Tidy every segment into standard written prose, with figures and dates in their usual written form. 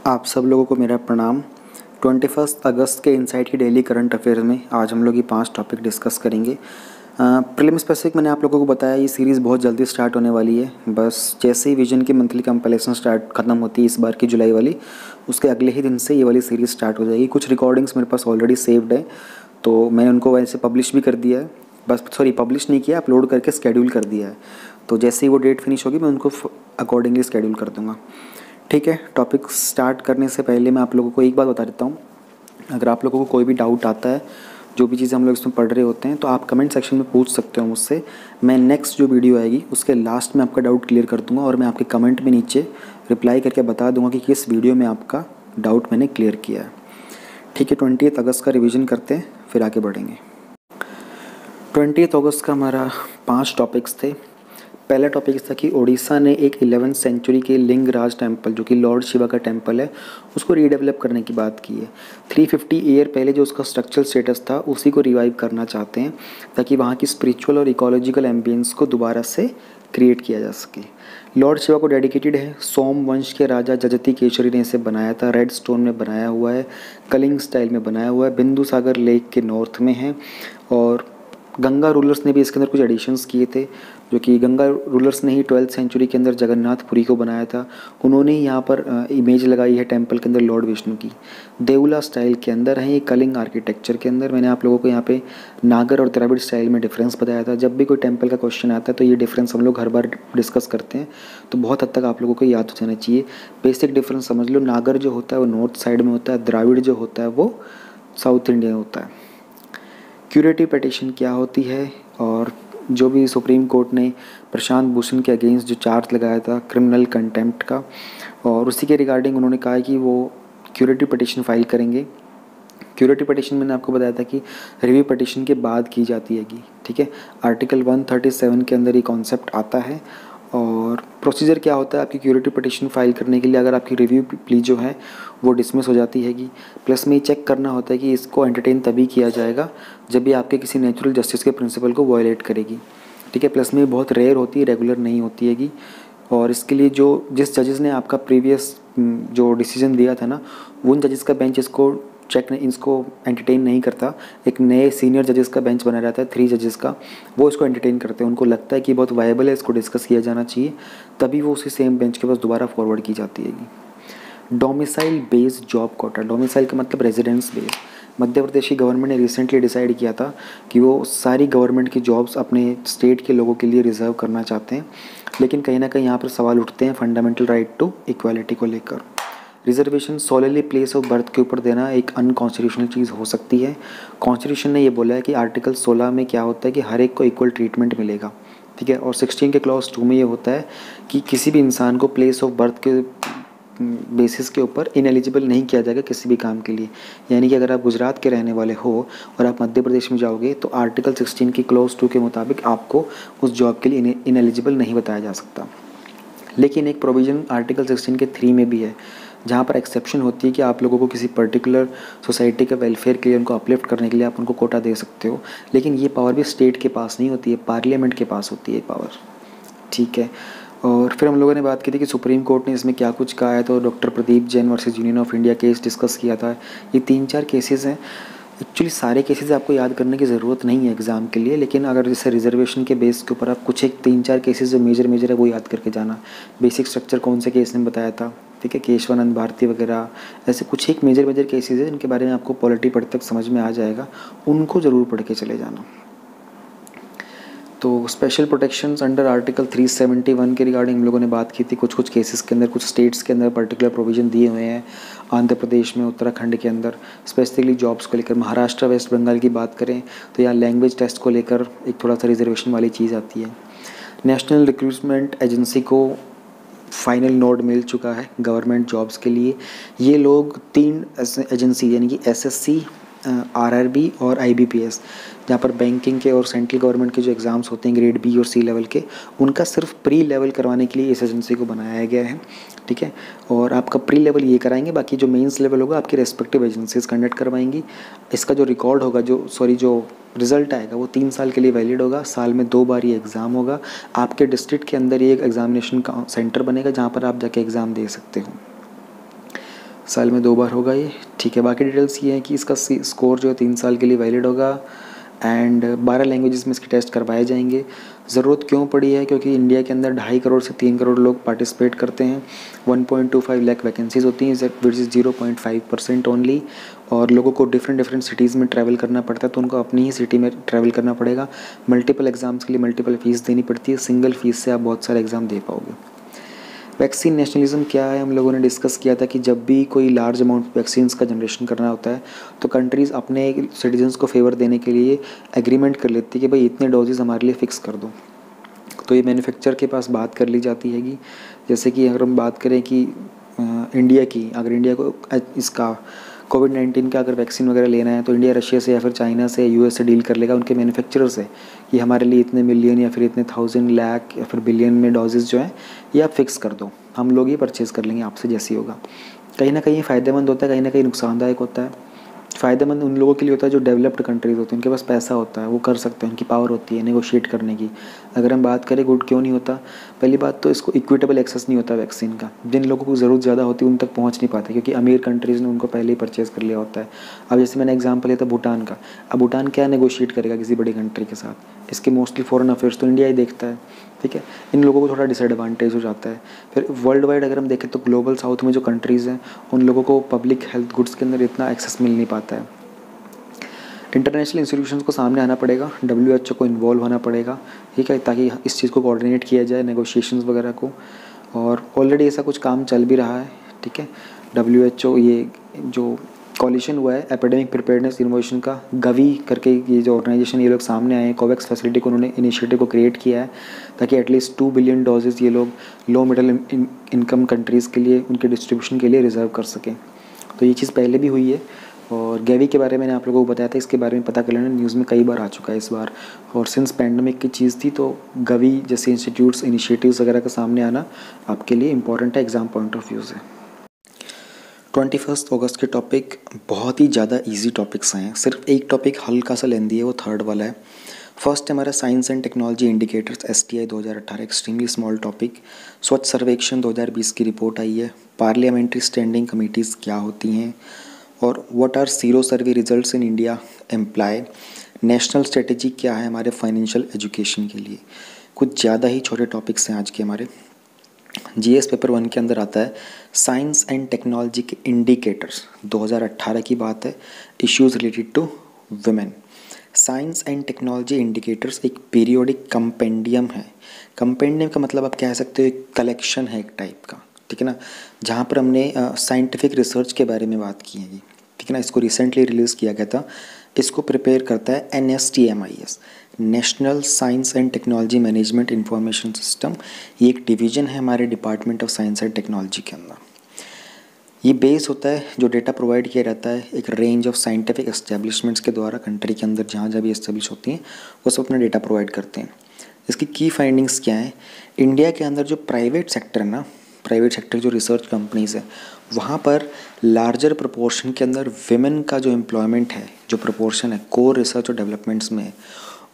आप सब लोगों को मेरा प्रणाम। 21 अगस्त के इनसाइट की डेली करंट अफेयर में आज हम लोग ये 5 टॉपिक डिस्कस करेंगे। प्रीलिम स्पेसिफिक मैंने आप लोगों को बताया, ये सीरीज़ बहुत जल्दी स्टार्ट होने वाली है। बस जैसे ही विजन की मंथली कंपाइलेशन ख़त्म होती है इस बार की जुलाई वाली, उसके अगले ही दिन से ये वाली सीरीज़ स्टार्ट हो जाएगी। कुछ रिकॉर्डिंग्स मेरे पास ऑलरेडी सेव्ड है, तो मैंने उनको वैसे पब्लिश भी कर दिया है। बस पब्लिश नहीं किया, अपलोड करके स्केड्यूल कर दिया है। तो जैसे ही वो डेट फिनिश होगी मैं उनको अकॉर्डिंगली स्केड्यूल कर दूँगा। ठीक है, टॉपिक स्टार्ट करने से पहले मैं आप लोगों को एक बात बता देता हूँ। अगर आप लोगों को कोई भी डाउट आता है, जो भी चीज़ें हम लोग इसमें पढ़ रहे होते हैं, तो आप कमेंट सेक्शन में पूछ सकते हो मुझसे। मैं नेक्स्ट जो वीडियो आएगी उसके लास्ट में आपका डाउट क्लियर कर दूंगा और मैं आपके कमेंट में नीचे रिप्लाई करके बता दूंगा कि किस वीडियो में आपका डाउट मैंने क्लियर किया है। ठीक है, 20 अगस्त का रिविज़न करते हैं, फिर आगे बढ़ेंगे। 20 अगस्त का हमारा 5 टॉपिक्स थे। पहला टॉपिक था कि उड़ीसा ने एक 11th सेंचुरी के लिंगराज टेम्पल, जो कि लॉर्ड शिवा का टेम्पल है, उसको रीडेवलप करने की बात की है। 350 ईयर पहले जो उसका स्ट्रक्चरल स्टेटस था उसी को रिवाइव करना चाहते हैं, ताकि वहाँ की स्पिरिचुअल और इकोलॉजिकल एम्बियंस को दोबारा से क्रिएट किया जा सके। लॉर्ड शिवा को डेडिकेटेड है। सोम वंश के राजा जजति केशरी ने इसे बनाया था। रेड स्टोन में बनाया हुआ है, कलिंग स्टाइल में बनाया हुआ है, बिंदु सागर लेक के नॉर्थ में है। और गंगा रूलर्स ने भी इसके अंदर कुछ एडिशंस किए थे, जो कि गंगा रूलर्स ने ही 12th सेंचुरी के अंदर जगन्नाथपुरी को बनाया था। उन्होंने ही यहाँ पर इमेज लगाई है टेम्पल के अंदर लॉर्ड विष्णु की। देवला स्टाइल के अंदर है ये, कलिंग आर्किटेक्चर के अंदर। मैंने आप लोगों को यहाँ पे नागर और द्रविड़ स्टाइल में डिफरेंस बताया था। जब भी कोई टेम्पल का क्वेश्चन आता है तो ये डिफरेंस हम लोग हर बार डिस्कस करते हैं, तो बहुत हद तक आप लोगों को याद हो जाना चाहिए। बेसिक डिफरेंस समझ लो, नागर जो होता है वो नॉर्थ साइड में होता है, द्राविड़ जो होता है वो साउथ इंडिया में होता है। क्यूरेटिव पिटीशन क्या होती है, और जो भी सुप्रीम कोर्ट ने प्रशांत भूषण के अगेंस्ट जो चार्ज लगाया था क्रिमिनल कंटेम्प्ट का, और उसी के रिगार्डिंग उन्होंने कहा है कि वो क्यूरेटिव पिटीशन फाइल करेंगे। क्यूरेटिव पिटीशन मैंने आपको बताया था कि रिव्यू पिटीशन के बाद की जाती हैगी। ठीक है, आर्टिकल 137 के अंदर ये कॉन्सेप्ट आता है। और प्रोसीजर क्या होता है आपकी क्यूरेटिव पिटीशन फाइल करने के लिए, अगर आपकी रिव्यू प्ली जो है वो डिसमिस हो जाती हैगी, प्लस में ये चेक करना होता है कि इसको एंटरटेन तभी किया जाएगा जब भी आपके किसी नेचुरल जस्टिस के प्रिंसिपल को वायलेट करेगी। ठीक है, प्लस में बहुत रेयर होती है, रेगुलर नहीं होती हैगी। और इसके लिए जो जिस जजेस ने आपका प्रीवियस जो डिसीजन दिया था ना, उन जजेस का बेंच इसको इसको एंटरटेन नहीं करता। एक नए सीनियर जजेस का बेंच बना रहता है, 3 जजेस का, वो इसको एंटरटेन करते हैं। उनको लगता है कि बहुत वायबल है, इसको डिस्कस किया जाना चाहिए, तभी वो उसी सेम बेंच के पास दोबारा फॉरवर्ड की जाती है। Domicile based job quota, domicile का मतलब रेजिडेंस बेस्ड। मध्य प्रदेश की गवर्नमेंट ने रिसेंटली डिसाइड किया था कि वो सारी गवर्नमेंट की जॉब्स अपने स्टेट के लोगों के लिए रिजर्व करना चाहते हैं, लेकिन कहीं ना कहीं यहाँ पर सवाल उठते हैं फंडामेंटल राइट टू इक्वालिटी को लेकर। रिजर्वेशन सोलरली प्लेस ऑफ बर्थ के ऊपर देना एक अनकॉन्स्टिट्यूशनल चीज़ हो सकती है। कॉन्स्टिट्यूशन ने ये बोला है कि आर्टिकल 16 में क्या होता है कि हर एक को इक्वल ट्रीटमेंट मिलेगा। ठीक है, और 16 के क्लॉज 2 में ये होता है कि किसी भी इंसान को प्लेस ऑफ बर्थ के बेसिस के ऊपर इनएलिजिबल नहीं किया जाएगा किसी भी काम के लिए। यानी कि अगर आप गुजरात के रहने वाले हो और आप मध्य प्रदेश में जाओगे तो आर्टिकल 16 की क्लॉज 2 के मुताबिक आपको उस जॉब के लिए इनएलिजिबल नहीं बताया जा सकता। लेकिन एक प्रोविज़न आर्टिकल 16 के 3 में भी है, जहाँ पर एक्सेप्शन होती है कि आप लोगों को किसी पर्टिकुलर सोसाइटी के वेलफेयर के लिए उनको अपलिफ्ट करने के लिए आप उनको कोटा दे सकते हो। लेकिन ये पावर भी स्टेट के पास नहीं होती है, पार्लियामेंट के पास होती है पावर। ठीक है, और फिर हम लोगों ने बात की थी कि सुप्रीम कोर्ट ने इसमें क्या कुछ कहा है। तो doctor Pradeep Jain versus union of India case discuss किया था। ये 3-4 केसेस हैं। एक्चुअली सारे केसेस आपको याद करने की ज़रूरत नहीं है एग्ज़ाम के लिए, लेकिन अगर जैसे रिजर्वेशन के बेस के ऊपर आप कुछ एक 3-4 केसेस जो मेजर है वो याद करके जाना। बेसिक स्ट्रक्चर कौन से केस ने बताया था, ठीक है, केशवानंद भारती वगैरह, ऐसे कुछ एक मेजर केसेस है जिनके बारे में आपको पॉलिटी पढ़ते तक समझ में आ जाएगा, उनको ज़रूर पढ़ के चले जाना। तो स्पेशल प्रोटेक्शंस अंडर आर्टिकल 371 के रिगार्डिंग हम लोगों ने बात की थी। कुछ केसेस के अंदर कुछ स्टेट्स के अंदर पर्टिकुलर प्रोविज़न दिए हुए हैं, आंध्र प्रदेश में, उत्तराखंड के अंदर स्पेसिफिकली जॉब्स को लेकर। महाराष्ट्र वेस्ट बंगाल की बात करें तो यहाँ लैंग्वेज टेस्ट को लेकर एक थोड़ा सा रिजर्वेशन वाली चीज़ आती है। नेशनल रिक्रूटमेंट एजेंसी को फाइनल नोड मिल चुका है गवर्नमेंट जॉब्स के लिए। ये लोग 3 एजेंसी यानी कि एसएससी, आरआरबी और आईबीपीएस, जहाँ पर बैंकिंग के और सेंट्रल गवर्नमेंट के जो एग्ज़ाम्स होते हैं ग्रेड बी और सी लेवल के, उनका सिर्फ प्री लेवल करवाने के लिए इस एजेंसी को बनाया गया है। ठीक है, और आपका प्री लेवल ये कराएंगे, बाकी जो मेंस लेवल होगा आपकी रेस्पेक्टिव एजेंसीज कंडक्ट करवाएंगी। इसका जो रिकॉर्ड होगा, जो रिज़ल्ट आएगा वो 3 साल के लिए वैलिड होगा। साल में 2 बार ये एग्ज़ाम होगा। आपके डिस्ट्रिक्ट के अंदर ये एक एग्जामिनेशन सेंटर बनेगा जहाँ पर आप जाके एग्ज़ाम दे सकते हो। साल में 2 बार होगा ये, ठीक है। बाकी डिटेल्स ये हैं कि इसका स्कोर जो है 3 साल के लिए वैलिड होगा एंड 12 लैंग्वेजेस में इसके टेस्ट करवाए जाएंगे। ज़रूरत क्यों पड़ी है? क्योंकि इंडिया के अंदर 2.5 करोड़ से 3 करोड़ लोग पार्टिसिपेट करते हैं। 1.25 लाख वैकेंसीज़ होती हैं, विच इज़ 0.5% ओनली। और लोगों को डिफरेंट सिटीज़ में ट्रैवल करना पड़ता है, तो उनको अपनी ही सिटी में ट्रैवल करना पड़ेगा। मल्टीपल एग्ज़ाम्स के लिए मल्टीपल फ़ीस देनी पड़ती है, सिंगल फ़ीस से आप बहुत सारे एग्ज़ाम दे पाओगे। वैक्सीन नेशनलिज्म क्या है? हम लोगों ने डिस्कस किया था कि जब भी कोई लार्ज अमाउंट वैक्सीन का जनरेशन करना होता है तो कंट्रीज़ अपने सिटीजन्स को फेवर देने के लिए एग्रीमेंट कर लेती है कि भाई इतने डोजेज़ हमारे लिए फ़िक्स कर दो। तो ये मैन्युफैक्चर के पास बात कर ली जाती हैगी। जैसे कि अगर हम बात करें कि इंडिया की, अगर इंडिया को इसका कोविड-19 का अगर वैक्सीन वगैरह लेना है तो इंडिया रशिया से या फिर चाइना से, यूएस से डील कर लेगा, उनके मैन्युफैक्चरर से, कि हमारे लिए इतने मिलियन या फिर इतने 1000 लाख या फिर बिलियन में डोजेज़ जो है ये आप फिक्स कर दो, हम लोग ही परचेज़ कर लेंगे आपसे जैसी होगा। कहीं ना कहीं फ़ायदेमंद होता है, कहीं ना कहीं नुकसानदायक होता है। फ़ायदेमंद उन लोगों के लिए होता है जो डेवलप्ड कंट्रीज़ होती हैं, उनके पास पैसा होता है, वो कर सकते हैं, उनकी पावर होती है नेगोशिएट करने की। अगर हम बात करें गुड क्यों नहीं होता, पहली बात तो इसको इक्विटेबल एक्सेस नहीं होता वैक्सीन का। जिन लोगों को ज़रूरत ज़्यादा होती है उन तक पहुँच नहीं पाते, क्योंकि अमीर कंट्रीज़ ने उनको पहले ही परचेज़ कर लिया होता है। अब जैसे मैंने एग्जाम्पल लिया था भूटान का, अब भूटान क्या नेगोशिएट करेगा किसी बड़ी कंट्री के साथ? इसके मोस्टली फॉरेन अफेयर्स तो इंडिया ही देखता है, ठीक है। इन लोगों को थोड़ा डिसएडवांटेज हो जाता है। फिर वर्ल्ड वाइड अगर हम देखें तो ग्लोबल साउथ में जो कंट्रीज़ हैं उन लोगों को पब्लिक हेल्थ गुड्स के अंदर इतना एक्सेस मिल नहीं पाता है। इंटरनेशनल इंस्टीट्यूशंस को सामने आना पड़ेगा, WHO को इन्वॉल्व होना पड़ेगा, ठीक है, ताकि इस चीज़ को कोऑर्डिनेट किया जाए, नेगोशिएशंस वगैरह को। और ऑलरेडी ऐसा कुछ काम चल भी रहा है, ठीक है। WHO ये जो कॉलिशन हुआ है एपिडेमिक प्रिपेयर्डनेस इनोवेशन का, गवी करके ये जो ऑर्गेनाइजेशन, ये लोग सामने आए हैं, कोवैक्स फैसिलिटी को उन्होंने इनिशिएटिव को क्रिएट किया है ताकि एटलीस्ट 2 बिलियन डोजेज़ ये लोग लो मिडल इनकम कंट्रीज़ के लिए उनके डिस्ट्रीब्यूशन के लिए रिजर्व कर सकें। तो ये चीज़ पहले भी हुई है। और गैवी के बारे में मैंने आप लोगों को बताया था, इसके बारे में पता कर लेना, न्यूज़ में कई बार आ चुका है इस बार। और सिंस पैंडमिक की चीज़ थी तो गवी जैसे इंस्टीट्यूट्स, इनिशिएटिव्स वगैरह का सामने आना आपके लिए इंपॉर्टेंट है, एग्ज़ाम पॉइंट ऑफ व्यू से। 21 अगस्त के टॉपिक बहुत ही ज़्यादा इजी टॉपिक्स हैं, सिर्फ एक टॉपिक हल्का सा लेंदी है, वो थर्ड वाला है। फर्स्ट हमारा science and technology indicators STI 2018, extremely small topic. स्वच्छ सर्वेक्षण 2020 की रिपोर्ट आई है। पार्लियामेंट्री स्टैंडिंग कमेटीज़ क्या होती हैं, और what are sero survey results in India employ. National strategy क्या है हमारे फाइनेंशियल एजुकेशन के लिए। कुछ ज़्यादा ही छोटे टॉपिक्स हैं आज के हमारे। GS पेपर 1 के अंदर आता है साइंस एंड टेक्नोलॉजी के इंडिकेटर्स, 2018 की बात है, issues related to women. Science and technology indicators एक पीरियोडिक कंपेंडियम है। कंपेंडियम का मतलब आप कह सकते हो एक कलेक्शन है एक टाइप का, ठीक है ना, जहाँ पर हमने साइंटिफिक रिसर्च के बारे में बात की है, ठीक है ना। इसको रिसेंटली रिलीज़ किया गया था। इसको प्रिपेयर करता है NSTMIS, national science and technology management information system. ये एक डिवीज़न है हमारे department of science and technology के अंदर। ये बेस होता है, जो डेटा प्रोवाइड किया रहता है एक रेंज ऑफ साइंटिफिक एस्टेब्लिशमेंट्स के द्वारा, कंट्री के अंदर जहाँ जहाँ भी एस्टेब्लिश होती हैं वो सब अपना डेटा प्रोवाइड करते हैं। इसकी की फाइंडिंग्स क्या हैं? इंडिया के अंदर जो प्राइवेट सेक्टर है ना, प्राइवेट सेक्टर जो रिसर्च कंपनीज़ है, वहाँ पर लार्जर प्रोपोर्शन के अंदर विमेन का जो एम्प्लॉयमेंट है, जो प्रोपोर्शन है कोर रिसर्च और डेवलपमेंट्स में,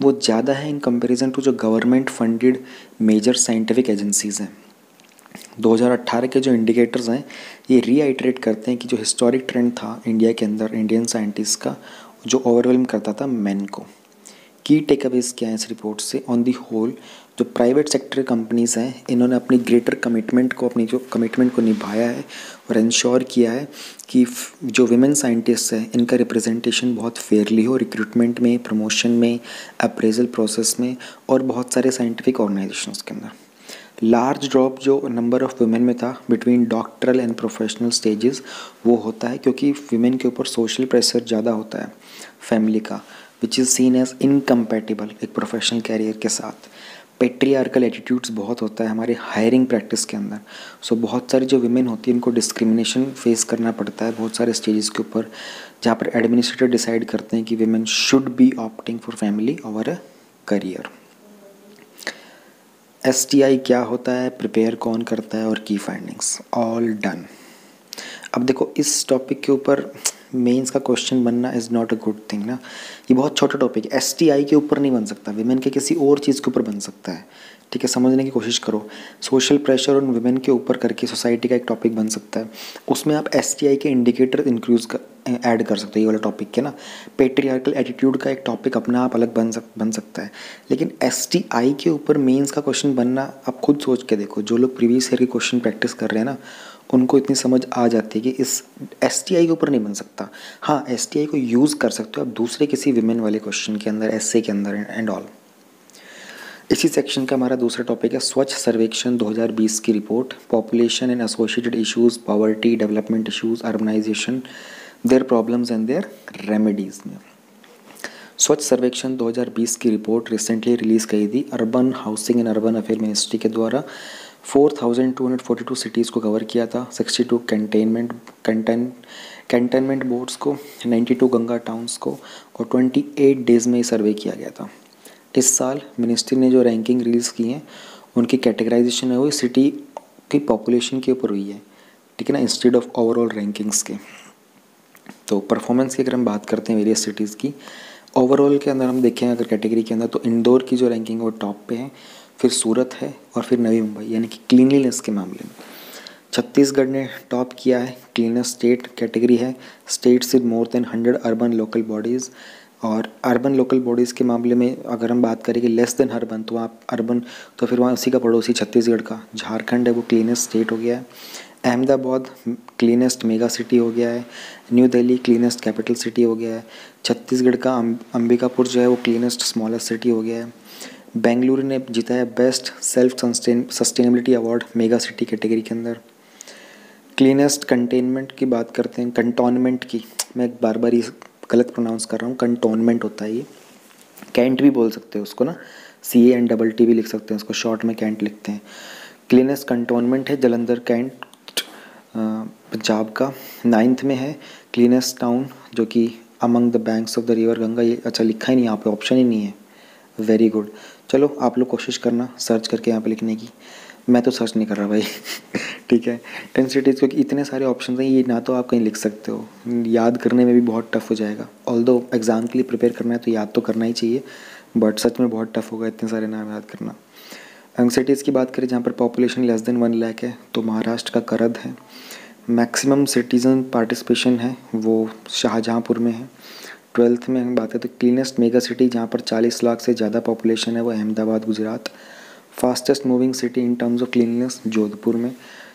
वो ज़्यादा है इन कंपैरिजन टू जो government funded major scientific agencies हैं। 2018 के जो इंडिकेटर्स हैं ये रीआइटरेट करते हैं कि जो हिस्टोरिक ट्रेंड था इंडिया के अंदर इंडियन साइंटिस्ट का, जो ओवरवेलम करता था मेन को। की टेकअवेज क्या है इस रिपोर्ट से? ऑन दी होल जो प्राइवेट सेक्टर कंपनीज़ हैं इन्होंने अपनी ग्रेटर कमिटमेंट को, अपनी जो कमिटमेंट को निभाया है और इंश्योर किया है कि जो विमेन साइंटिस्ट हैं इनका रिप्रेजेंटेशन बहुत फेयरली हो, रिक्रूटमेंट में, प्रमोशन में, अप्रेजल प्रोसेस में और बहुत सारे साइंटिफिक ऑर्गेनाइजेशंस के अंदर। लार्ज ड्रॉप जो नंबर ऑफ़ वुमेन में था between doctoral and professional stages, वो होता है क्योंकि वुमेन के ऊपर सोशल प्रेशर ज़्यादा होता है फैमिली का, which is seen as incompatible एक प्रोफेशनल कैरियर के साथ। पेट्रियार्कल एटीट्यूड्स बहुत होता है हमारे हायरिंग प्रैक्टिस के अंदर। सो बहुत सारी जो विमेन होती है उनको डिस्क्रिमिनेशन फेस करना पड़ता है बहुत सारे स्टेजेस के ऊपर, जहाँ पर एडमिनिस्ट्रेटर डिसाइड करते हैं कि women should be opting for family over a career. STI क्या होता है, प्रिपेयर कौन करता है और की फाइंडिंग्स, ऑल डन। अब देखो इस टॉपिक के ऊपर मेंस का क्वेश्चन बनना is not a good thing ना। ये बहुत छोटा टॉपिक है, STI के ऊपर नहीं बन सकता, विमेन के किसी और चीज़ के ऊपर बन सकता है। ठीक है, समझने की कोशिश करो। सोशल प्रेशर ऑन वुमेन के ऊपर करके सोसाइटी का एक टॉपिक बन सकता है, उसमें आप STI के इंडिकेटर इंक्लूज ऐड कर सकते हो, ये वाला टॉपिक के ना। पेट्रियार्कल एटीट्यूड का एक टॉपिक अपना आप अलग बन सकता है, लेकिन STI के ऊपर मेंस का क्वेश्चन बनना, आप खुद सोच के देखो, जो लोग प्रीवियस ईयर के क्वेश्चन प्रैक्टिस कर रहे हैं ना, उनको इतनी समझ आ जाती है कि इस STI के ऊपर नहीं बन सकता। हाँ, STI को यूज़ कर सकते हो आप दूसरे किसी विमेन वाले क्वेश्चन के अंदर, एसए के अंदर एंड ऑल। इसी सेक्शन का हमारा दूसरा टॉपिक है स्वच्छ सर्वेक्षण 2020 की report, population and associated issues, poverty, development issues, urbanization, their problems and their remedies में। स्वच्छ सर्वेक्षण 2020 की रिपोर्ट रिसेंटली रिलीज़ की थी urban housing and urban affair ministry के द्वारा। 4242 सिटीज़ को कवर किया था, 62 कैंटनमेंट बोर्ड्स को, 92 गंगा टाउन्स को, और 28 डेज़ में सर्वे किया गया था। इस साल मिनिस्ट्री ने जो रैंकिंग रिलीज़ की हैं, उनकी कैटेगराइजेशन है वो सिटी की पॉपुलेशन के ऊपर हुई है, ठीक है ना, इंस्टेड ऑफ ओवरऑल रैंकिंग्स के। तो परफॉर्मेंस की अगर हम बात करते हैं वेरियस सिटीज़ की, ओवरऑल के अंदर हम देखें अगर कैटेगरी के अंदर, तो इंदौर की जो रैंकिंग है वो टॉप पे है, फिर सूरत है, और फिर नवी मुंबई, यानी कि क्लीनलीनेस के मामले में छत्तीसगढ़ ने टॉप किया है। क्लीनेस्ट स्टेट कैटेगरी है, states with more than 100 urban local bodies. और अर्बन लोकल बॉडीज़ के मामले में अगर हम बात करें कि लेस देन अर्बन, तो आप अर्बन, तो फिर वहाँ उसी का पड़ोसी छत्तीसगढ़ का झारखंड है, वो क्लीनेस्ट स्टेट हो गया है। अहमदाबाद क्लीनेस्ट मेगा सिटी हो गया है। New Delhi cleanest capital city हो गया है। छत्तीसगढ़ का अंबिकापुर जो है वो क्लीनेस्ट स्मॉलेस्ट सिटी हो गया है। बेंगलुरु ने जीता है best self sustainability award mega city category के अंदर। क्लीनेस्ट कंटेनमेंट की बात करते हैं, कंटोनमेंट की, मैं बार बार ये गलत प्रोनाउंस कर रहा हूँ, कंटोनमेंट होता है ये, कैंट भी बोल सकते हैं उसको ना, CANTT भी लिख सकते हैं उसको, शॉर्ट में कैंट लिखते हैं। क्लीनेस्ट कंटोनमेंट है जलंधर कैंट, पंजाब का। 9th में है क्लीनेस्ट टाउन, जो कि among the banks of the river Ganga, ये अच्छा लिखा ही नहीं यहाँ पे, ऑप्शन ही नहीं है। वेरी गुड, चलो आप लोग कोशिश करना सर्च करके यहाँ पे लिखने की, मैं तो सर्च नहीं कर रहा भाई ठीक है। 10 सिटीज़, क्योंकि इतने सारे ऑप्शन हैं, ये ना तो आप कहीं लिख सकते हो, याद करने में भी बहुत टफ हो जाएगा। ऑल्दो एग्ज़ाम के लिए प्रिपेयर करना है तो याद तो करना ही चाहिए, बट सच में बहुत टफ होगा इतने सारे नाम याद करना। यंग सिटीज़ की बात करें जहाँ पर पॉपुलेशन लेस देन 1 लाख है, तो महाराष्ट्र का करद है। मैक्सिमम सिटीज़न पार्टिसिपेशन है वो शाहजहाँपुर में है। 12th में हम बात करें तो क्लीनेस्ट मेगा सिटी जहाँ पर 40 लाख से ज़्यादा पॉपुलेशन है वो Ahmedabad Gujarat. Fastest moving city in terms of cleanliness Jodhpur में।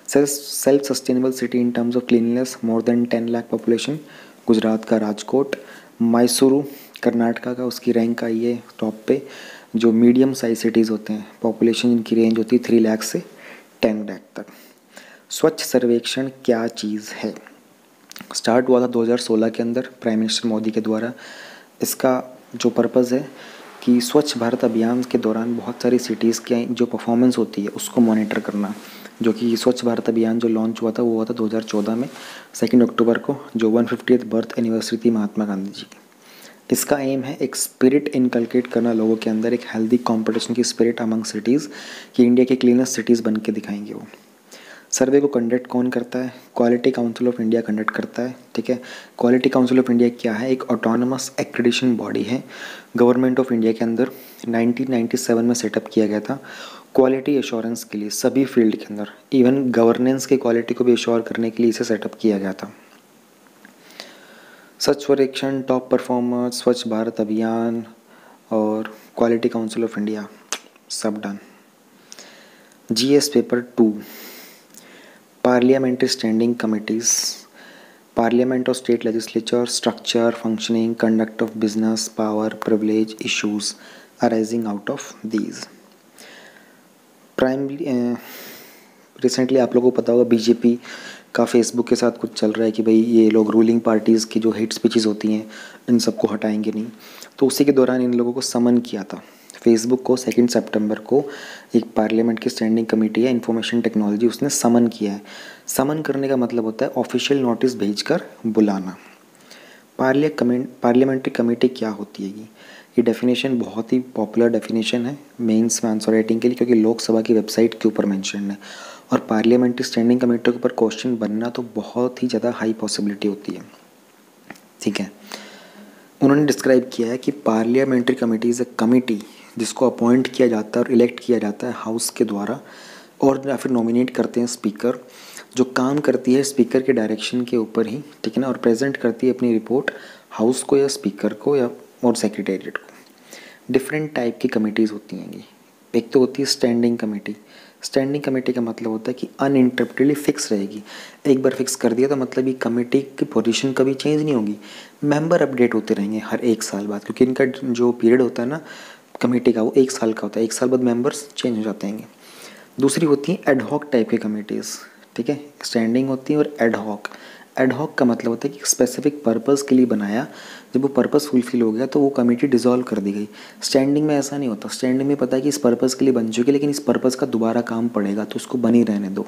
Self sustainable city in terms of cleanliness more than 10 lakh population Gujarat का राजकोट। मैसूरू कर्नाटका का, उसकी रैंक आई है टॉप पे। जो मीडियम साइज सिटीज़ होते हैं, पॉपुलेशन इनकी रेंज होती है 3 लाख से 10 लाख तक। स्वच्छ सर्वेक्षण क्या चीज़ है? स्टार्ट हुआ था 2016 के अंदर प्राइम मिनिस्टर मोदी के द्वारा। इसका जो पर्पज़ है कि स्वच्छ भारत अभियान के दौरान बहुत सारी सिटीज़ की जो परफॉर्मेंस होती है उसको मॉनिटर करना। जो कि स्वच्छ भारत अभियान जो लॉन्च हुआ था वो हुआ था 2014 में 2 अक्टूबर को, जो 150th बर्थ एनिवर्सरी थी महात्मा गांधी जी की। इसका एम है एक स्पिरिट इनकलकेट करना लोगों के अंदर, एक हेल्दी कंपटीशन की स्पिरिट अमंग सिटीज़, कि इंडिया की क्लीनेस्ट सिटीज़ बन के दिखाएंगे वो। सर्वे को कंडक्ट कौन करता है? Quality council of India conduct करता है, ठीक है। क्वालिटी काउंसिल ऑफ इंडिया क्या है? एक ऑटोनमस एक्रेडिटेशन बॉडी है गवर्नमेंट ऑफ इंडिया के अंदर, 1997 में सेटअप किया गया था क्वालिटी एश्योरेंस के लिए सभी फील्ड के अंदर, इवन गवर्नेंस की क्वालिटी को भी एश्योर करने के लिए इसे सेटअप किया गया था। स्वच्छ सर्वेक्षण, टॉप परफॉर्मर, स्वच्छ भारत अभियान और क्वालिटी काउंसिल ऑफ इंडिया, सब done. GS paper 2, parliamentary standing committees, parliament और state legislature, structure, functioning, conduct of business, power, privilege, issues arising out of these. Primarily recently आप लोगों को पता होगा बीजेपी का फेसबुक के साथ कुछ चल रहा है कि भाई ये लोग रूलिंग पार्टीज़ की जो हेट स्पीचेस होती हैं इन सबको हटाएंगे नहीं, तो उसी के दौरान इन लोगों को समन किया था फेसबुक को 2 सितंबर को। एक पार्लियामेंट की स्टैंडिंग कमेटी है इंफॉर्मेशन टेक्नोलॉजी, उसने समन किया है। समन करने का मतलब होता है ऑफिशियल नोटिस भेजकर बुलाना। पार्लियामेंट्री कमेटी क्या होती है? ये डेफिनेशन बहुत ही पॉपुलर डेफिनेशन है मेंस में आंसर राइटिंग के लिए, क्योंकि लोकसभा की वेबसाइट के ऊपर मेंशन है। और पार्लियामेंट्री स्टैंडिंग कमेटी के ऊपर क्वेश्चन बनना तो बहुत ही ज़्यादा हाई पॉसिबिलिटी होती है। ठीक है। उन्होंने डिस्क्राइब किया है कि parliamentary committee is a committee जिसको अपॉइंट किया जाता है और इलेक्ट किया जाता है हाउस के द्वारा, और या फिर नॉमिनेट करते हैं स्पीकर, जो काम करती है स्पीकर के डायरेक्शन के ऊपर ही, ठीक है ना, और प्रेजेंट करती है अपनी रिपोर्ट हाउस को या स्पीकर को या और सेक्रेटेरिएट को। डिफरेंट टाइप की कमिटीज़ होती हैं। एक तो होती है स्टैंडिंग कमेटी। स्टैंडिंग कमेटी का मतलब होता है कि अनइंटरप्टेडली फिक्स रहेगी। एक बार फिक्स कर दिया तो मतलब ये कमेटी की पोजीशन कभी चेंज नहीं होगी, मेंबर अपडेट होते रहेंगे हर 1 साल बाद, क्योंकि इनका जो पीरियड होता है ना कमेटी का वो 1 साल का होता है। 1 साल बाद मेंबर्स चेंज हो जाते हैं। दूसरी होती है एडहॉक टाइप की कमेटीज़, ठीक है। स्टैंडिंग होती है और एडहॉक। एडहॉक का मतलब होता है कि स्पेसिफिक पर्पस के लिए बनाया, जब वो पर्पस फुलफिल हो गया तो वो कमेटी डिसॉल्व कर दी गई। स्टैंडिंग में ऐसा नहीं होता। स्टैंडिंग में पता है कि इस पर्पस के लिए बन चुकी है, लेकिन इस पर्पस का दोबारा काम पड़ेगा तो उसको बनी रहने दो।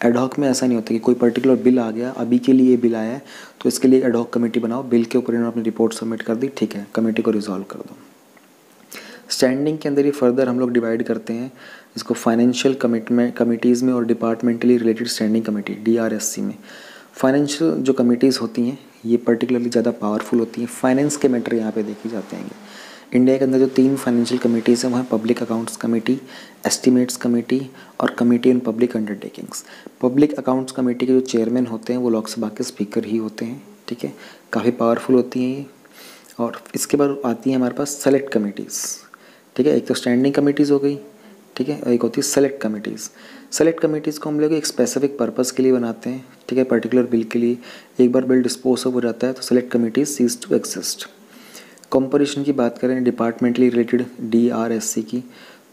एडहॉक में ऐसा नहीं होता कि कोई पर्टिकुलर बिल आ गया, अभी के लिए ये बिल आया है तो इसके लिए एडहॉक कमेटी बनाओ, बिल के ऊपर इन्होंने अपनी रिपोर्ट सबमिट कर दी, ठीक है, कमेटी को रिजॉल्व कर दो। स्टैंडिंग के अंदर ही फर्दर हम लोग डिवाइड करते हैं इसको फाइनेंशियल कमिटीज़ में और departmentally related standing committee DRSC में। फाइनेंशियल जो कमिटीज़ होती हैं ये पर्टिकुलरली ज़्यादा पावरफुल होती हैं। फाइनेंस के मैटर यहाँ पे देखे जाते हैं। इंडिया के अंदर जो 3 फाइनेंशियल कमिटीज़ हैं वो हैं public accounts committee, estimates committee और committee on public undertakings. Public accounts committee के जो चेयरमैन होते हैं वो लोकसभा के स्पीकर ही होते हैं, ठीक है, काफ़ी पावरफुल होती हैं ये। और इसके बाद आती है हमारे पास सेलेक्ट कमेटीज़, ठीक है। एक तो स्टैंडिंग कमेटीज़ हो गई, ठीक है, और एक होती है सेलेक्ट कमेटीज़। सेलेक्ट कमेटीज़ को हम लोग एक स्पेसिफिक पर्पस के लिए बनाते हैं, ठीक है, पर्टिकुलर बिल के लिए। एक बार बिल डिस्पोज हो जाता है तो select committees cease to exist. Composition की बात करें डिपार्टमेंटली रिलेटेड DRSC की,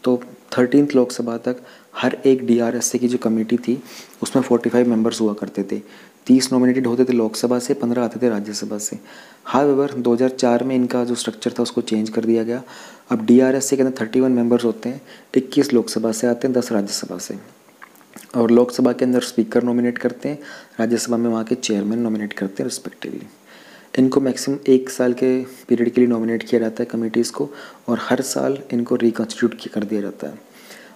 तो 13th लोकसभा तक हर एक DRSC की जो कमेटी थी उसमें 45 मेंबर्स हुआ करते थे। 30 नॉमिनेटेड होते थे लोकसभा से, 15 आते थे राज्यसभा से। हाउएवर 2004 में इनका जो स्ट्रक्चर था उसको चेंज कर दिया गया। अब DRSC के अंदर 31 मेंबर्स होते हैं, 21 लोकसभा से आते हैं, 10 राज्यसभा से। और लोकसभा के अंदर स्पीकर नॉमिनेट करते हैं, राज्यसभा में वहाँ के चेयरमैन नॉमिनेट करते हैं रिस्पेक्टिवली। इनको मैक्सिमम 1 साल के पीरियड के लिए नॉमिनेट किया जाता है कमेटीज़ को, और हर साल इनको रिकॉन्स्टिट्यूट कर दिया जाता है।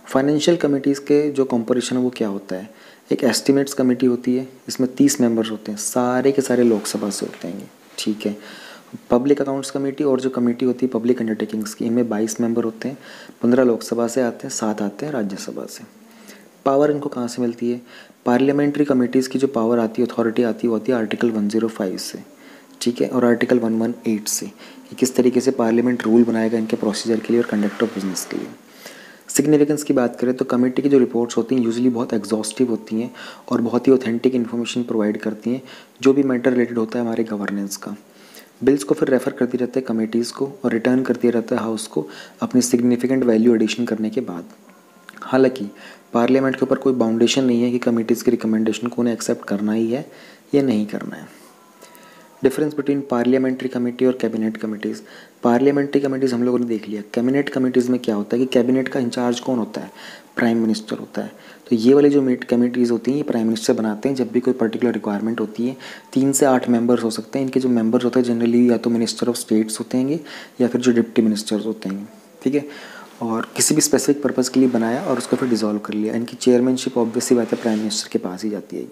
फाइनेंशियल कमेटीज़ के जो कॉम्पोजिशन है वो क्या होता है, एक एस्टिमेट्स कमेटी होती है, इसमें 30 मेंबर्स होते हैं, सारे के सारे लोकसभा से होते हैं, ठीक है। पब्लिक अकाउंट्स कमेटी और जो कमेटी होती है पब्लिक अंडरटेकिंग्स की, इनमें 22 मेंबर होते हैं, 15 लोकसभा से आते हैं, 7 आते हैं राज्यसभा से। पावर इनको कहाँ से मिलती है, पार्लियामेंट्री कमेटीज़ की जो पावर आती है, अथॉरिटी आती है, वो होती है आर्टिकल 105 से, ठीक है, और आर्टिकल 118 से, कि किस तरीके से पार्लियामेंट रूल बनाएगा इनके प्रोसीजर के लिए और कंडक्ट ऑफ बिजनेस के लिए। सिग्निफिकेंस की बात करें तो कमेटी की जो रिपोर्ट्स होती हैं यूजुअली बहुत एग्जॉस्टिव होती हैं और बहुत ही ऑथेंटिक इन्फॉर्मेशन प्रोवाइड करती हैं, जो भी मैटर रिलेटेड होता है हमारे गवर्नेंस का। बिल्स को फिर रेफ़र करती रहते हैं कमेटीज़ को और रिटर्न करती रहता है हाउस को अपनी सिग्निफिकेंट वैल्यू एडिशन करने के बाद। हालांकि पार्लियामेंट के ऊपर कोई बाउंडेशन नहीं है कि कमेटीज़ की रिकमेंडेशन को उन्हें एक्सेप्ट करना ही है या नहीं करना है। डिफरेंस बिटवीन पार्लियामेंट्री कमेटी और कैबिनेट कमेटीज़। पार्लियामेंट्री कमेटीज़ हम लोगों ने देख लिया। कैबिनेट कमेटीज़ में क्या होता है कि कैबिनेट का इंचार्ज कौन होता है, प्राइम मिनिस्टर होता है। तो ये वाली जो कमेटीज़ होती हैं ये प्राइम मिनिस्टर बनाते हैं जब भी कोई पर्टिकुलर रिक्वायरमेंट होती है। 3 से 8 मेंबर्स हो सकते हैं। इनके जो मेंबर्स होते हैं जनरली या तो मिनिस्टर ऑफ स्टेट्स होते हैं या फिर जो डिप्टी मिनिस्टर्स होते हैं, ठीक है, और किसी भी स्पेसिफिक पर्पज़ के लिए बनाया और उसको फिर डिसॉल्व कर लिया। इनकी चेयरमैनशिप ऑब्वियसली बात है प्राइम मिनिस्टर के पास ही जाती है।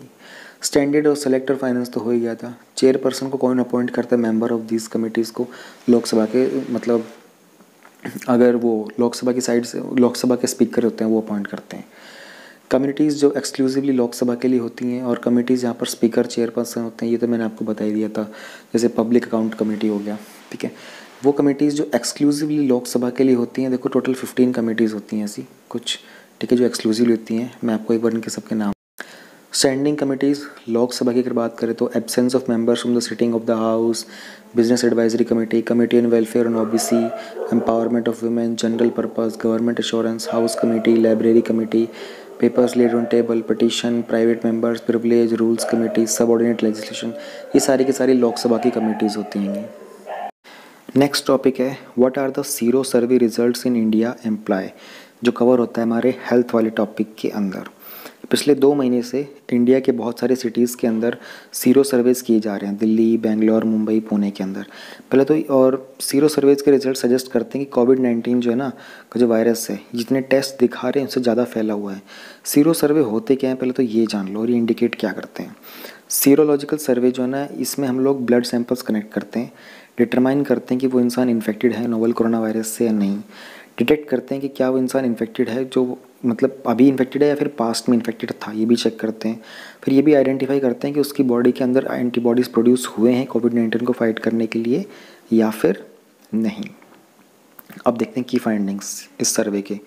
स्टैंडर्ड और सेलेक्ट और फाइनेंस तो हो ही गया था। चेयरपर्सन को कौन अपॉइंट करता है, मेंबर ऑफ दिस कमिटीज़ को लोकसभा के, मतलब अगर वो लोकसभा की साइड से लोकसभा के स्पीकर होते हैं वो अपॉइंट करते हैं। कमिटीज़ जो एक्सक्लूसिवली लोकसभा के लिए होती हैं और कमिटीज़ जहाँ पर स्पीकर चेयरपर्सन होते हैं, ये तो मैंने आपको बता ही दिया था, जैसे पब्लिक अकाउंट कमेटी हो गया, ठीक है। वो कमिटीज़ जो एक्सक्लूसिवली लोकसभा के लिए होती हैं, देखो टोटल 15 कमिटीज़ होती हैं ऐसी कुछ, ठीक है, जो एक्सक्लूसिवली होती हैं। मैं आपको एक बार इनके सबके नाम। स्टैंडिंग कमिटीज़ लोकसभा की अगर बात करें तो absence of members from the sitting of the house, business advisory committee, committee on welfare and OBC, empowerment of women, general purpose, government assurance, house committee, library committee, papers laid on table, petition, private members, privilege, rules committee, subordinate legislation, ये सारी की सारी लोकसभा की committees होती हैं। Next topic है what are the sero survey results in India employ, जो cover होता है हमारे हेल्थ वाले टॉपिक के अंदर। पिछले 2 महीने से इंडिया के बहुत सारे सिटीज़ के अंदर सीरो सर्वेज़ किए जा रहे हैं, दिल्ली, बेंगलोर, मुंबई, पुणे के अंदर। पहले तो और सीरो सर्वेज़ के रिजल्ट सजेस्ट करते हैं कि कोविड-19 जो है ना, का जो वायरस है, जितने टेस्ट दिखा रहे हैं उससे ज़्यादा फैला हुआ है। सीरो सर्वे होते क्या हैं पहले तो ये जान लो और ये इंडिकेट क्या करते हैं। सीरोलॉजिकल सर्वे जो है ना, इसमें हम लोग ब्लड सैंपल्स कनेक्ट करते हैं, डिटरमाइन करते हैं कि वो इंसान इन्फेक्टेड है नोवल कोरोना वायरस से या नहीं, डिटेक्ट करते हैं कि क्या वो इंसान इन्फेक्टेड है, जो मतलब अभी इन्फेक्टेड है या फिर पास्ट में इन्फेक्टेड था, ये भी चेक करते हैं। फिर ये भी आइडेंटिफाई करते हैं कि उसकी बॉडी के अंदर एंटीबॉडीज़ प्रोड्यूस हुए हैं कोविड-19 को फाइट करने के लिए या फिर नहीं। अब देखते हैं की फाइंडिंग्स इस सर्वे के।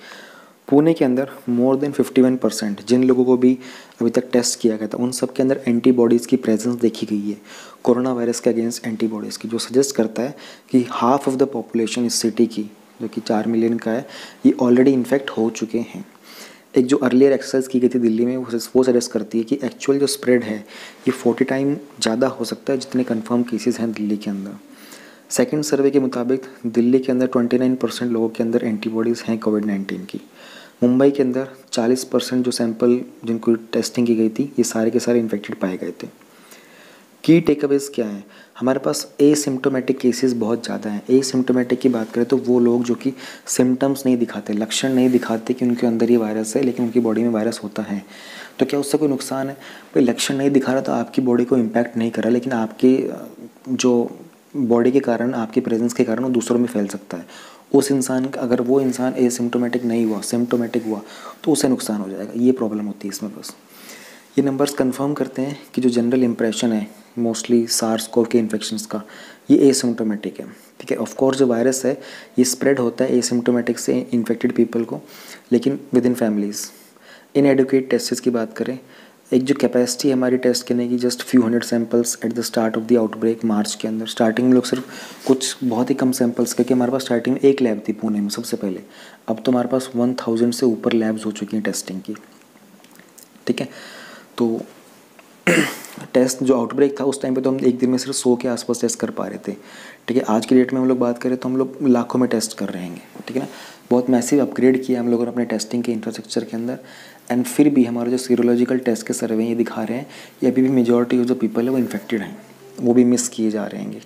पुणे के अंदर मोर देन 51% जिन लोगों को भी अभी तक टेस्ट किया गया था उन सब के अंदर एंटीबॉडीज़ की प्रेजेंस देखी गई है कोरोना वायरस के अगेंस्ट एंटीबॉडीज़ की, जो सजेस्ट करता है कि हाफ ऑफ द पॉपुलेशन इस सिटी की, जो कि 4 मिलियन का है, ये ऑलरेडी इन्फेक्ट हो चुके हैं। एक जो अर्लियर एक्सरसाइज की गई थी दिल्ली में, वो सजेस्ट करती है कि एक्चुअल जो स्प्रेड है ये 40 टाइम ज़्यादा हो सकता है जितने कन्फर्म केसेस हैं दिल्ली के अंदर। सेकेंड सर्वे के मुताबिक दिल्ली के अंदर 29% लोगों के अंदर एंटीबॉडीज़ हैं कोविड-19 की। मुंबई के अंदर 40% जो सैंपल जिनको टेस्टिंग की गई थी ये सारे के सारे इन्फेक्टेड पाए गए थे। की टेकअवेज क्या है? हमारे पास एसिम्टोमेटिक केसेस बहुत ज़्यादा हैं। एसिम्टोमेटिक की बात करें तो वो लोग जो कि सिम्टम्स नहीं दिखाते, लक्षण नहीं दिखाते कि उनके अंदर ये वायरस है, लेकिन उनकी बॉडी में वायरस होता है। तो क्या उससे कोई नुकसान है? भाई लक्षण नहीं दिखा रहा तो आपकी बॉडी को इम्पैक्ट नहीं कर रहा, लेकिन आपके जो बॉडी के कारण, आपके प्रेजेंस के कारण वो दूसरों में फैल सकता है। उस इंसान का, अगर वो इंसान एसिम्टोमेटिक नहीं हुआ, सिम्टोमेटिक हुआ, तो उसे नुकसान हो जाएगा। ये प्रॉब्लम होती है इसमें बस। ये नंबर्स कंफर्म करते हैं कि जो जनरल इंप्रेशन है मोस्टली सार्स कोव के इन्फेक्शंस का, ये एसिम्टोमेटिक है। ठीक है, ऑफ कोर्स जो वायरस है ये स्प्रेड होता है एसिम्टोमेटिक से इन्फेक्टेड पीपल को, लेकिन with in families. Inadequate tests की बात करें, एक जो कैपेसिटी है हमारी टेस्ट करने की, just few hundred samples at the start of the outbreak March के अंदर। स्टार्टिंग में लोग सिर्फ कुछ बहुत ही कम सैंपल्स, क्योंकि हमारे पास स्टार्टिंग में एक लैब थी पुणे में सबसे पहले, अब तो हमारे पास 1000 से ऊपर लैब्स हो चुकी हैं टेस्टिंग की। ठीक है, तो टेस्ट जो आउटब्रेक था उस टाइम पे तो हम एक दिन में सिर्फ 100 के आसपास टेस्ट कर पा रहे थे। ठीक है, आज की डेट में हम लोग बात करें तो हम लोग लाखों में टेस्ट कर रहे हैं। ठीक है ना, बहुत मैसिव अपग्रेड किया हम लोगों ने अपने टेस्टिंग के इंफ्रास्ट्रक्चर के अंदर। एंड फिर भी हमारे जो सीरोलॉजिकल टेस्ट के सर्वे ये दिखा रहे हैं कि अभी भी मेजॉरिटी ऑफ जो पीपल है वो इन्फेक्टेड हैं, वो भी मिस किए जा रहे हैं।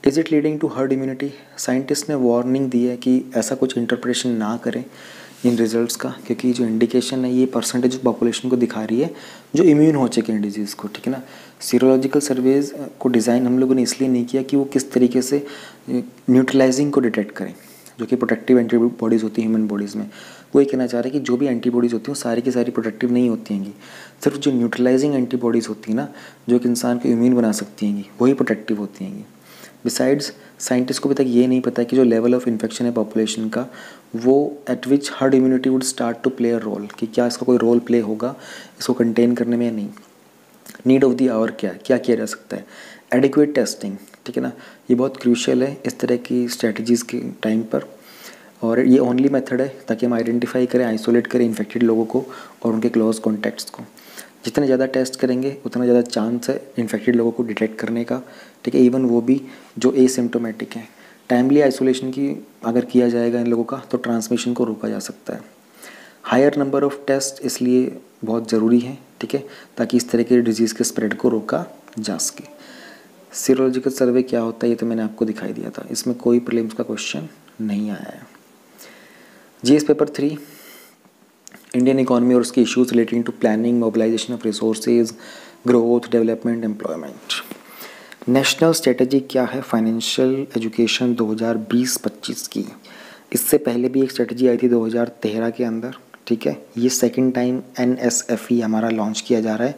Is it leading to herd immunity? Scientist ने वार्निंग दी है कि ऐसा कुछ इंटरप्रिटेशन ना करें इन रिजल्ट्स का, क्योंकि जो इंडिकेशन है ये परसेंटेज पॉपुलेशन को दिखा रही है जो इम्यून हो चुके हैं डिजीज़ को। ठीक है ना, सीरोलॉजिकल सर्वेज को डिज़ाइन हम लोगों ने इसलिए नहीं किया कि वो किस तरीके से न्यूट्रलाइजिंग को डिटेक्ट करें, जो कि प्रोटेक्टिव एंटीबॉडीज़ होती हैं ह्यूमन बॉडीज़ में। वो ये कहना चाह रहे हैं कि जो भी एंटीबॉडीज़ होती हैं वो सारी की सारी प्रोटेक्टिव नहीं होती हैं, सिर्फ जो न्यूट्रलाइजिंग एंटीबॉडीज़ होती हैं ना, जो कि इंसान को इम्यून बना सकती हैं, वही प्रोटेक्टिव होती हैं। बिसाइड्स साइंटिस्ट को अभी तक ये नहीं पता कि जो लेवल ऑफ इन्फेक्शन है पॉपुलेशन का, वो at which herd immunity would start to play a role, कि क्या इसका कोई रोल प्ले होगा इसको कंटेन करने में या नहीं। नीड ऑफ द आवर क्या किया जा सकता है? Adequate testing. ठीक है ना, ये बहुत क्रूशियल है इस तरह की स्ट्रेटजीज़ के टाइम पर, और ये ओनली मेथड है ताकि हम आइडेंटिफाई करें, आइसोलेट करें इन्फेक्टेड लोगों को और उनके क्लोज कॉन्टैक्ट्स को। जितने ज़्यादा टेस्ट करेंगे उतना ज़्यादा चांस है इन्फेक्टेड लोगों को डिटेक्ट करने का। ठीक है, इवन वो भी जो एसिम्टोमेटिक हैं। टाइमली आइसोलेशन की अगर किया जाएगा इन लोगों का तो ट्रांसमिशन को रोका जा सकता है। हायर नंबर ऑफ टेस्ट इसलिए बहुत ज़रूरी है, ठीक है, ताकि इस तरह के डिजीज़ के स्प्रेड को रोका जा सके। सीरोलॉजिकल सर्वे क्या होता है ये तो मैंने आपको दिखाई दिया था, इसमें कोई प्रीलिम्स का क्वेश्चन नहीं आया है। जीएस पेपर 3 इंडियन इकॉनमी और उसके issues relating to planning, mobilization of resources, growth, development, employment. National strategy क्या है फाइनेंशियल एजुकेशन 2020-25 की? इससे पहले भी एक स्ट्रेटजी आई थी 2013 के अंदर। ठीक है, ये सेकंड टाइम NSFE हमारा लॉन्च किया जा रहा है।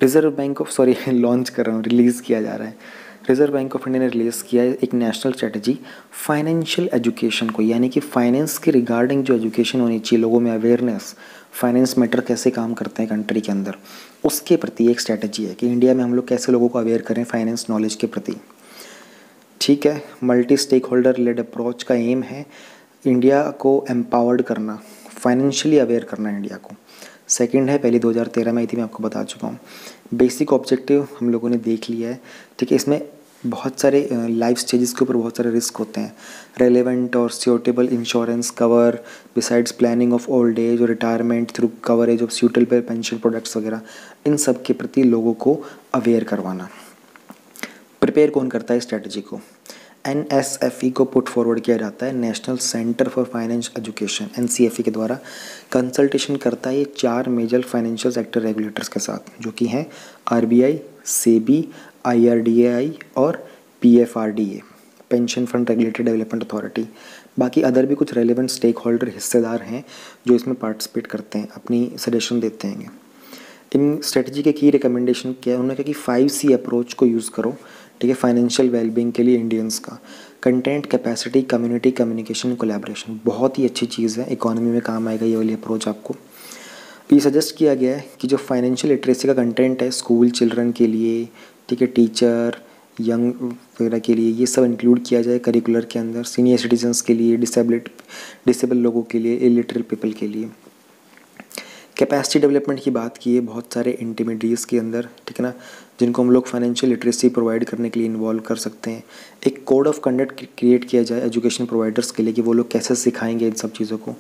रिज़र्व बैंक ऑफ लॉन्च कर रहा हूँ, रिलीज़ किया जा रहा है। रिज़र्व बैंक ऑफ इंडिया ने रिलीज़ किया है एक नेशनल स्ट्रेटजी फाइनेंशियल एजुकेशन को, यानी कि फाइनेंस के रिगार्डिंग जो एजुकेशन होनी चाहिए, लोगों में अवेयरनेस, फाइनेंस मैटर कैसे काम करते हैं कंट्री के अंदर, उसके प्रति एक स्ट्रेटजी है कि इंडिया में हम लोग कैसे लोगों को अवेयर करें फाइनेंस नॉलेज के प्रति। ठीक है, multi stakeholder led approach का एम है इंडिया को एम्पावर्ड करना, फाइनेंशियली अवेयर करना इंडिया को। सेकंड है, पहले 2013 में आई थी, मैं आपको बता चुका हूँ। बेसिक ऑब्जेक्टिव हम लोगों ने देख लिया है। ठीक है, इसमें बहुत सारे लाइफ स्टेजेस के ऊपर बहुत सारे रिस्क होते हैं। रेलेवेंट और suitable insurance cover, besides planning of old age और retirement through coverage of suitable pension products वगैरह, इन सब के प्रति लोगों को अवेयर करवाना। प्रिपेयर कौन करता है स्ट्रेटजी को? NSFE को पुट फॉरवर्ड किया जाता है, national centre for finance education, NCFE के द्वारा कंसल्टेशन करता है ये 4 मेजर फाइनेंशियल सेक्टर रेगुलेटर्स के साथ, जो कि हैं RBI, SEBI, IRDAI और PFRDA, pension fund regulatory development authority. बाकी अदर भी कुछ रेलिवेंट स्टेक होल्डर हिस्सेदार हैं जो इसमें पार्टिसिपेट करते हैं, अपनी सजेशन देते हैं। इन स्ट्रेटजी के की रिकमेंडेशन क्या है, उन्होंने कहा कि 5C अप्रोच को यूज़ करो, ठीक है, फाइनेंशियल वेलबींग के लिए इंडियंस का। Content, capacity, community, communication, collaboration, बहुत ही अच्छी चीज़ है, इकोनॉमी में काम आएगा ये वाली अप्रोच आपको। ये सजेस्ट किया गया है कि जो फाइनेंशियल लिटरेसी का कंटेंट है स्कूल चिल्ड्रन के लिए, ठीक है, टीचर, यंग वगैरह के लिए, ये सब इंक्लूड किया जाए करिकुलर के अंदर, सीनियर सिटीजन्स के लिए, डिसेबल लोगों के लिए, इलिटरेट पीपल के लिए। कैपेसिटी डेवलपमेंट की बात की है बहुत सारे इंटरमीडिएट्स के अंदर, ठीक है ना, जिनको हम लोग फाइनेंशियल लिटरेसी प्रोवाइड करने के लिए इन्वॉल्व कर सकते हैं। एक कोड ऑफ कंडक्ट क्रिएट किया जाए एजुकेशन प्रोवाइडर्स के लिए कि वो लोग कैसे सिखाएंगे इन सब चीज़ों को।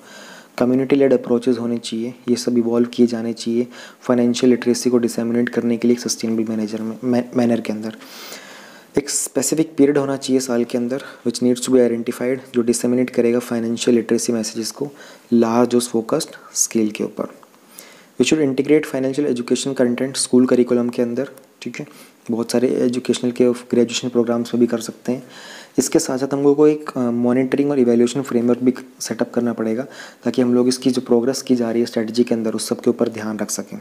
कम्युनिटी लेड अप्रोचेस होने चाहिए, ये सब इवॉल्व किए जाने चाहिए फाइनेंशियल लिटरेसी को डिसेमिनेट करने के लिए एक सस्टेनेबल मैनर के अंदर। एक स्पेसिफिक पीरियड होना चाहिए साल के अंदर which needs to be identified, जो डिसेमिनेट करेगा फाइनेंशियल लिटरेसी मैसेजेस को लार्ज और फोकस्ड स्केल के ऊपर। We should integrate financial education content school curriculum के अंदर, ठीक है, बहुत सारे एजुकेशनल के ग्रेजुएशन प्रोग्राम्स में भी कर सकते हैं। इसके साथ साथ हम लोगों को एक मॉनिटरिंग और इवैल्यूएशन फ्रेमवर्क भी सेटअप करना पड़ेगा ताकि हम लोग इसकी जो प्रोग्रेस की जा रही है स्ट्रेटजी के अंदर उस सब के ऊपर ध्यान रख सकें।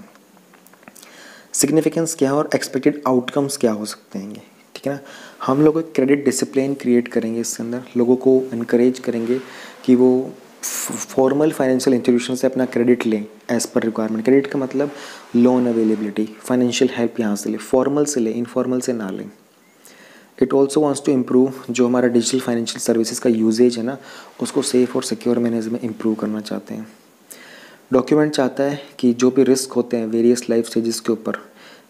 सिग्निफिकेंस क्या है और एक्सपेक्टेड आउटकम्स क्या हो सकते हैं, ठीक है ना। हम लोग एक क्रेडिट डिसिप्लिन क्रिएट करेंगे, इसके अंदर लोगों को इनकरेज करेंगे कि वो फॉर्मल फाइनेंशियल इंस्टीट्यूशन से अपना क्रेडिट लें एज़ पर रिक्वायरमेंट। क्रेडिट का मतलब लोन अवेलेबिलिटी, फाइनेंशियल हेल्प यहाँ से लें, फॉर्मल से लें, इनफॉर्मल से ना लें। It also wants to improve जो हमारा डिजिटल फाइनेंशियल सर्विसेज का यूजेज है ना, उसको सेफ और सिक्योर मैनेज में इम्प्रूव करना चाहते हैं। डॉक्यूमेंट चाहता है कि जो भी रिस्क होते हैं वेरियस लाइफ स्टेजेस के ऊपर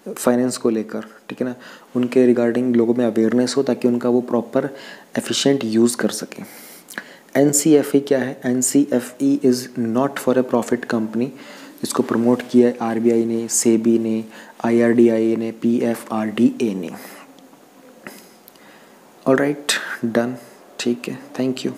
फाइनेंस को लेकर, ठीक है ना, उनके रिगार्डिंग लोगों में अवेयरनेस हो ताकि उनका वो प्रॉपर एफिशिएंट यूज़ कर सकें। NCFE क्या है? NCFE is not for a profit company. इसको प्रमोट किया है RBI ने, SEBI ने, IRDAI ने, PFRDA ने। ऑलराइट, डन, ठीक है, थैंक यू।